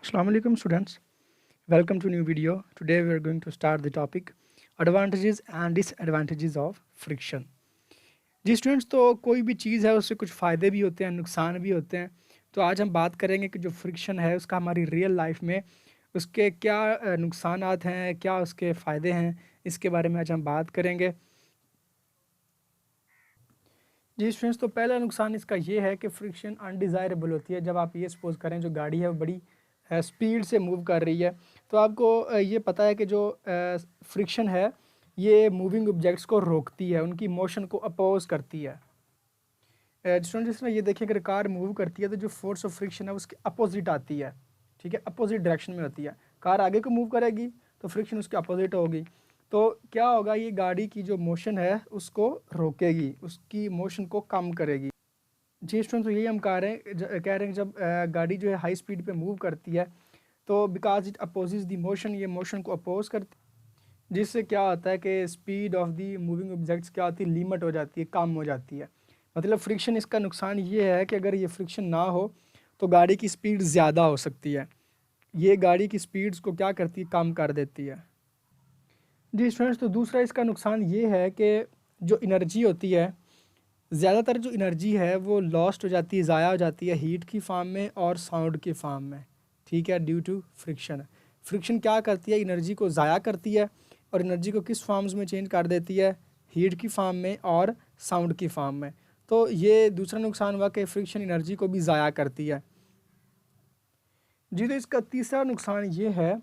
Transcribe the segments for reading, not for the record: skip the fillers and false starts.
Assalamu alaikum students. Welcome to new video. Today we are going to start the topic advantages and disadvantages of friction. जी students, तो कोई भी चीज़ है उससे कुछ फ़ायदे भी होते हैं, नुकसान भी होते हैं। तो आज हम बात करेंगे कि जो फ्रिक्शन है उसका हमारी रियल लाइफ में उसके क्या नुकसानात हैं, क्या उसके फ़ायदे हैं, इसके बारे में आज हम बात करेंगे। जी स्टूडेंट्स, तो पहला नुकसान इसका ये है कि फ्रिक्शन अनडिज़ायरेबल होती है। जब आप ये सपोज़ करें जो गाड़ी है वो बड़ी स्पीड से मूव कर रही है, तो आपको ये पता है कि जो फ्रिक्शन है ये मूविंग ऑब्जेक्ट्स को रोकती है, उनकी मोशन को अपोज करती है। स्टूडेंट जिस तरह ये देखिए, अगर कार मूव करती है तो जो फोर्स ऑफ फ्रिक्शन है उसके अपोजिट आती है। ठीक है, अपोजिट डायरेक्शन में होती है। कार आगे को मूव करेगी तो फ्रिक्शन उसके अपोजिट होगी। तो क्या होगा, ये गाड़ी की जो मोशन है उसको रोकेगी, उसकी मोशन को कम करेगी। जी स्टूडेंट, तो यही हम कह रहे हैं कि जब गाड़ी जो है हाई स्पीड पे मूव करती है तो because it opposes the motion, ये मोशन को अपोज करती है, जिससे क्या होता है कि speed of the moving objects क्या होती है, लिमिट हो जाती है, कम हो जाती है। मतलब फ्रिक्शन, इसका नुकसान ये है कि अगर ये फ्रिक्शन ना हो तो गाड़ी की स्पीड ज़्यादा हो सकती है। ये गाड़ी की स्पीड्स को क्या करती है, कम कर देती है। जी स्टूडेंट्स, तो दूसरा इसका नुकसान ये है कि जो एनर्जी होती है, ज़्यादातर जो एनर्जी है वो लॉस्ट हो जाती है, ज़ाया हो जाती है हीट की फॉर्म में और साउंड की फॉर्म में। ठीक है, ड्यू टू फ्रिक्शन। फ्रिक्शन क्या करती है, एनर्जी को ज़ाया करती है और एनर्जी को किस फॉर्म्स में चेंज कर देती है, हीट की फॉर्म में और साउंड की फॉर्म में। तो ये दूसरा नुकसान हुआ कि फ्रिक्शन एनर्जी को भी ज़ाया करती है। जी, तो इसका तीसरा नुकसान ये है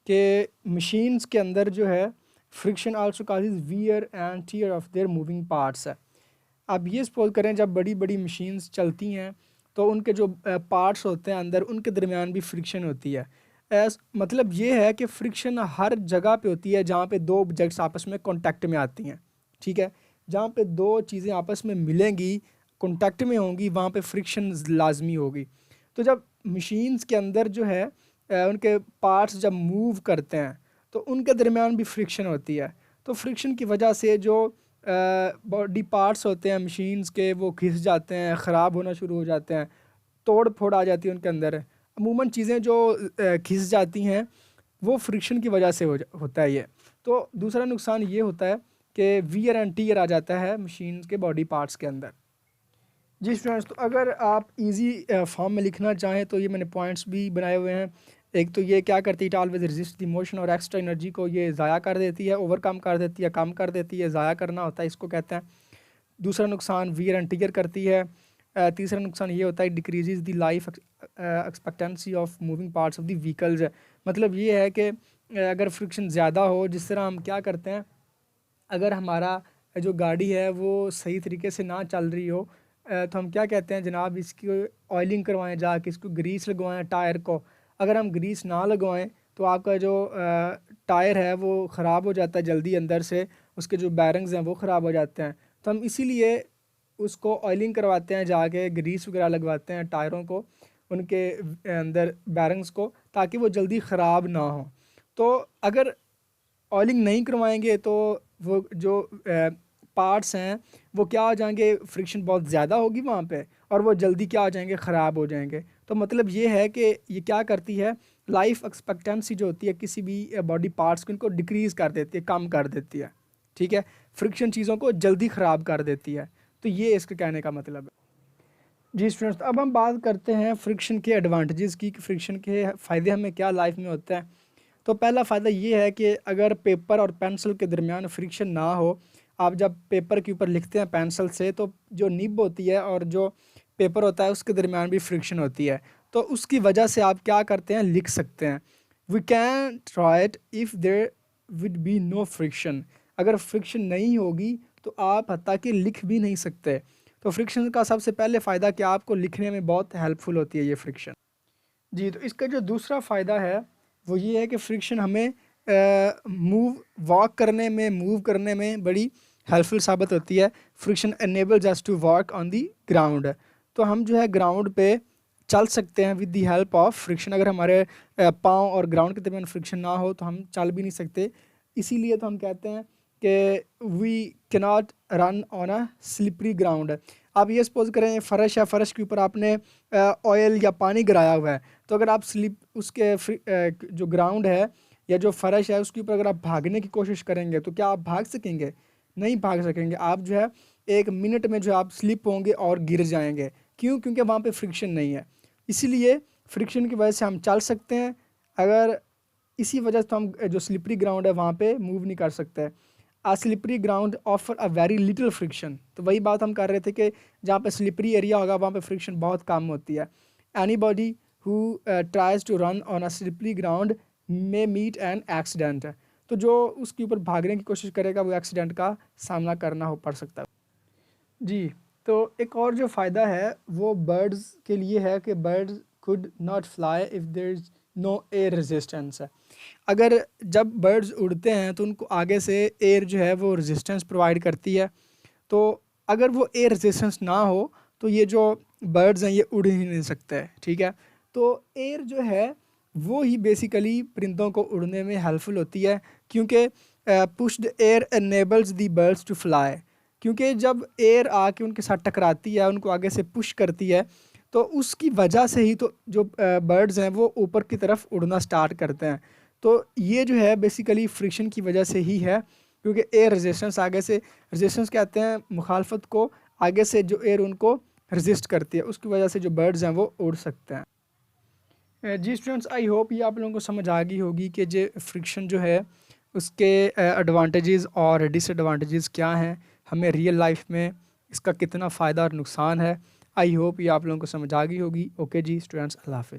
कि मशीन्स के अंदर जो है friction also causes wear and tear of their moving parts है। आप ये सपोज करें, जब बड़ी बड़ी मशीन्स चलती हैं तो उनके जो पार्ट्स होते हैं अंदर, उनके दरमियान भी फ्रिक्शन होती है। मतलब ये है कि फ्रिक्शन हर जगह पे होती है जहाँ पे दो ऑब्जेक्ट्स आपस में कांटेक्ट में आती हैं। ठीक है, जहाँ पे दो चीज़ें आपस में मिलेंगी, कांटेक्ट में होंगी, वहाँ पे फ्रिक्शन लाजमी होगी। तो जब मशीन्स के अंदर जो है उनके पार्ट्स जब मूव करते हैं तो उनके दरमियान भी फ्रिक्शन होती है। तो फ्रिक्शन की वजह से जो बॉडी पार्ट्स होते हैं मशीन्स के, वो घिस जाते हैं, ख़राब होना शुरू हो जाते हैं, तोड़ फोड़ आ जाती है उनके अंदर। अमूमन चीज़ें जो घिस जाती हैं वो फ्रिक्शन की वजह से होता है ये। तो दूसरा नुकसान ये होता है कि वियर एंड टीयर आ जाता है मशीन के बॉडी पार्ट्स के अंदर। जी स्टूडेंट्स, तो अगर आप इजी फॉर्म में लिखना चाहें तो ये मैंने पॉइंट्स भी बनाए हुए हैं। एक तो ये क्या करती है, it always resist the motion, और एक्स्ट्रा एनर्जी को ये ज़ाया कर देती है, ओवरकम कर देती है, कम कर देती है, ज़ाया करना होता है, इसको कहते हैं। दूसरा नुकसान वियर एंड टियर करती है। तीसरा नुकसान ये होता है decreases the life expectancy of moving parts of the vehicles. मतलब ये है कि अगर फ्रिक्शन ज़्यादा हो, जिस तरह हम क्या करते हैं, अगर हमारा जो गाड़ी है वो सही तरीके से ना चल रही हो तो हम क्या कहते हैं, जनाब इसकी ऑयलिंग करवाएं, जाके इसको ग्रीस लगवाएं टायर को। अगर हम ग्रीस ना लगवाएं तो आपका जो टायर है वो ख़राब हो जाता है जल्दी अंदर से, उसके जो बैरिंग्स हैं वो ख़राब हो जाते हैं। तो हम इसीलिए उसको ऑयलिंग करवाते हैं, जाके ग्रीस वगैरह लगवाते हैं टायरों को, उनके अंदर बैरिंग्स को, ताकि वो जल्दी ख़राब ना हो। तो अगर ऑयलिंग नहीं करवाएंगे तो वो जो पार्ट्स हैं वो क्या हो जाएंगे, फ्रिक्शन बहुत ज़्यादा होगी वहाँ पे और वो जल्दी क्या हो जाएंगे, ख़राब हो जाएंगे। तो मतलब ये है कि ये क्या करती है, लाइफ एक्सपेक्टेंसी जो होती है किसी भी बॉडी पार्ट्स की, उनको डिक्रीज़ कर देती है, कम कर देती है। ठीक है, फ्रिक्शन चीज़ों को जल्दी ख़राब कर देती है। तो ये इसके कहने का मतलब है। जी स्टूडेंट्स, तो अब हम बात करते हैं फ्रिक्शन के एडवांटेजेस की, कि फ्रिक्शन के फ़ायदे हमें क्या लाइफ में होता है। तो पहला फ़ायदा ये है कि अगर पेपर और पेंसिल के दरमियान फ्रिक्शन ना हो, आप जब पेपर के ऊपर लिखते हैं पेंसिल से, तो जो निब होती है और जो पेपर होता है उसके दरमियान भी फ्रिक्शन होती है। तो उसकी वजह से आप क्या करते हैं, लिख सकते हैं। We can write if there would be no friction. अगर फ्रिक्शन नहीं होगी तो आप हत्ता कि लिख भी नहीं सकते। तो फ्रिक्शन का सबसे पहले फ़ायदा कि आपको लिखने में बहुत हेल्पफुल होती है ये फ्रिक्शन। जी, तो इसका जो दूसरा फ़ायदा है वो ये है कि फ्रिक्शन हमें मूव करने में बड़ी हेल्पफुल साबित होती है। Friction enables us to work on the ground. तो हम जो है ग्राउंड पे चल सकते हैं with the help of friction. अगर हमारे पाँव और ग्राउंड के दरमियान फ्रिक्शन ना हो तो हम चल भी नहीं सकते। इसीलिए तो हम कहते हैं कि we cannot run on a slippery ground. आप ये सपोज करें फ़र्श है, फ़र्श के ऊपर आपने ऑयल या पानी गिराया हुआ है, तो अगर आप स्लिप उसके जो ग्राउंड है या जो फ़र्श है उसके ऊपर अगर आप भागने की कोशिश करेंगे तो क्या आप भाग सकेंगे? नहीं भाग सकेंगे। आप जो है 1 मिनट में जो आप स्लिप होंगे और गिर जाएंगे। क्यों? क्योंकि वहाँ पे फ्रिक्शन नहीं है। इसीलिए फ्रिक्शन की वजह से हम चल सकते हैं, अगर इसी वजह से तो हम जो स्लिपरी ग्राउंड है वहाँ पे मूव नहीं कर सकते। A slippery ground offer a very little friction. तो वही बात हम कर रहे थे कि जहाँ पे स्लिपरी एरिया होगा वहाँ पे फ्रिक्शन बहुत कम होती है। Anybody who tries to run on a slippery ground may meet an accident. तो जो उसके ऊपर भागने की कोशिश करेगा वो एक्सीडेंट का सामना करना हो पड़ सकता है। जी, तो एक और जो फ़ायदा है वो बर्ड्स के लिए है कि birds could not fly if there is no air resistance है। अगर जब बर्ड्स उड़ते हैं तो उनको आगे से एयर जो है वो रेजिस्टेंस प्रोवाइड करती है। तो अगर वो एयर रेजिस्टेंस ना हो तो ये जो बर्ड्स हैं ये उड़ ही नहीं सकते, ठीक है। तो एयर जो है वो ही बेसिकली परिंदों को उड़ने में हेल्पफुल होती है, क्योंकि pushed air enables the birds to fly. क्योंकि जब एयर आके उनके साथ टकराती है, उनको आगे से पुश करती है, तो उसकी वजह से ही तो जो बर्ड्स हैं वो ऊपर की तरफ उड़ना स्टार्ट करते हैं। तो ये जो है बेसिकली फ्रिक्शन की वजह से ही है, क्योंकि एयर रेजिस्टेंस आगे से, रेजिस्टेंस कहते हैं मुखालफत को, आगे से जो एयर उनको रेजिस्ट करती है, उसकी वजह से जो बर्ड्स हैं वो उड़ सकते हैं। जी स्टूडेंट्स, आई होप ये आप लोगों को समझ आ गई होगी कि जो फ्रिक्शन जो है उसके एडवांटेजेस और डिसएडवांटेजेस क्या हैं, हमें रियल लाइफ में इसका कितना फ़ायदा और नुकसान है। आई होप ये आप लोगों को समझ आ गई होगी। ओके जी स्टूडेंट्स, अल्लाह हाफ़िज़।